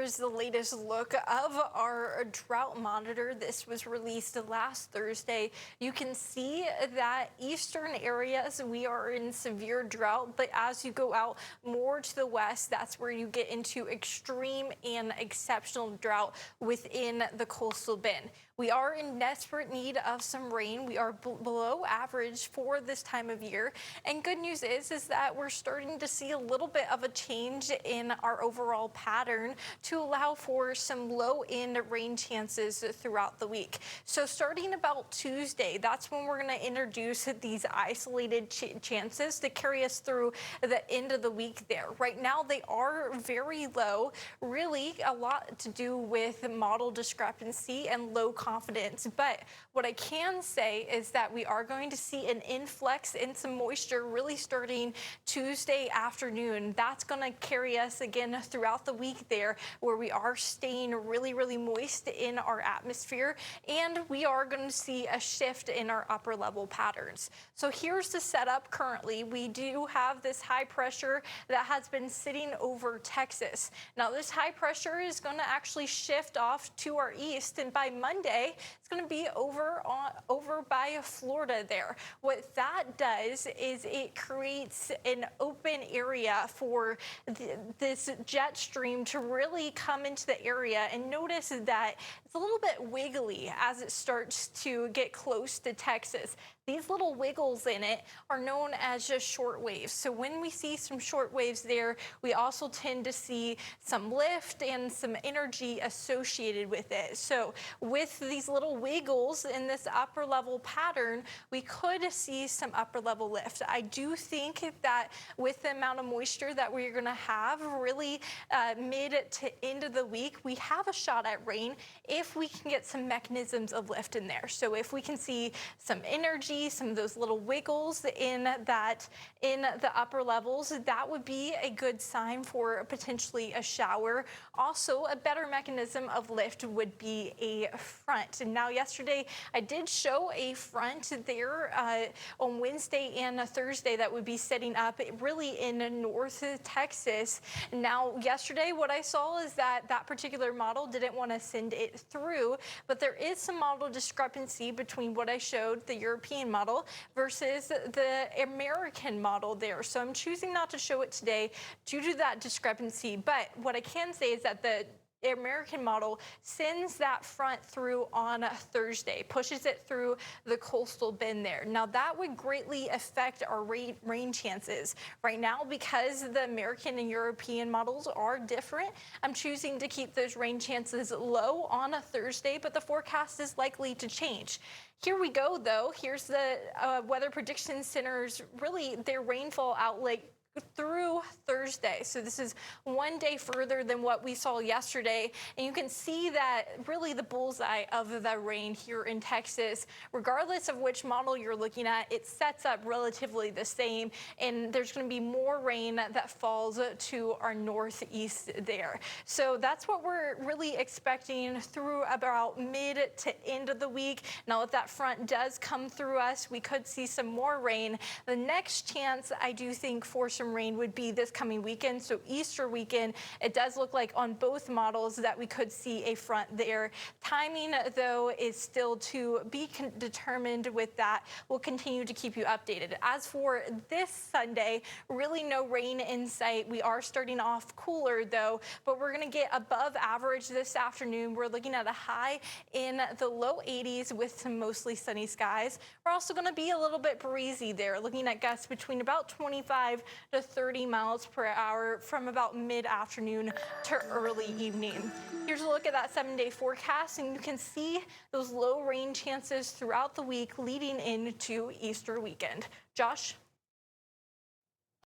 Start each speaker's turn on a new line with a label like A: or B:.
A: here's the latest look of our drought monitor. This was released last Thursday. You can see that eastern areas, we are in severe drought, but as you go out more to the west, that's where you get into extreme and exceptional drought within the coastal bend. We are in desperate need of some rain. We are below average for this time of year. And good news is that we're starting to see a little bit of a change in our overall pattern to allow for some low-end rain chances throughout the week. So starting about Tuesday, that's when we're going to introduce these isolated chances to carry us through the end of the week there. Right now, they are very low, really a lot to do with model discrepancy and low confidence. But what I can say is that we are going to see an influx in some moisture really starting Tuesday afternoon. That's going to carry us again throughout the week there, where we are staying really moist in our atmosphere, and we are going to see a shift in our upper level patterns. So here's the setup currently. We do have this high pressure that has been sitting over Texas. Now this high pressure is going to actually shift off to our east, and by Monday it's going to be over by Florida there. What that does is it creates an open area for this jet stream to really come into the area, and notice that it's a little bit wiggly as it starts to get close to Texas. These little wiggles in it are known as just short waves. So when we see some short waves there, we also tend to see some lift and some energy associated with it. So with these little wiggles in this upper level pattern, we could see some upper level lift. I do think that with the amount of moisture that we're going to have really mid to end of the week, we have a shot at rain if we can get some mechanisms of lift in there. So if we can see some energy, some of those little wiggles in the upper levels, that would be a good sign for potentially a shower. Also, a better mechanism of lift would be a front. And now yesterday I did show a front there on Wednesday and Thursday that would be setting up really in North Texas. Now yesterday what I saw is that particular model didn't want to send it through, but there is some model discrepancy between what I showed, the European model, versus the American model there. So I'm choosing not to show it today due to that discrepancy. But what I can say is that the American model sends that front through on Thursday, pushes it through the coastal bend there. Now that would greatly affect our rain chances. Right now, because the American and European models are different, I'm choosing to keep those rain chances low on a Thursday, but the forecast is likely to change. Here we go though. Here's the Weather Prediction Center's really their rainfall outlook through Thursday. So this is one day further than what we saw yesterday. And you can see that really the bullseye of the rain here in Texas, regardless of which model you're looking at, it sets up relatively the same. And there's going to be more rain that falls to our northeast there. So that's what we're really expecting through about mid to end of the week. Now, if that front does come through us, we could see some more rain. The next chance I do think for some rain would be this coming weekend. So Easter weekend, it does look like on both models that we could see a front there. Timing, though, is still to be determined with that. We'll continue to keep you updated. As for this Sunday, really no rain in sight. We are starting off cooler, though, but we're going to get above average this afternoon. We're looking at a high in the low 80s with some mostly sunny skies. We're also going to be a little bit breezy there, looking at gusts between about 25 to 30 miles per hour from about mid-afternoon to early evening. Here's a look at that 7-day forecast, and you can see those low rain chances throughout the week leading into Easter weekend. Josh?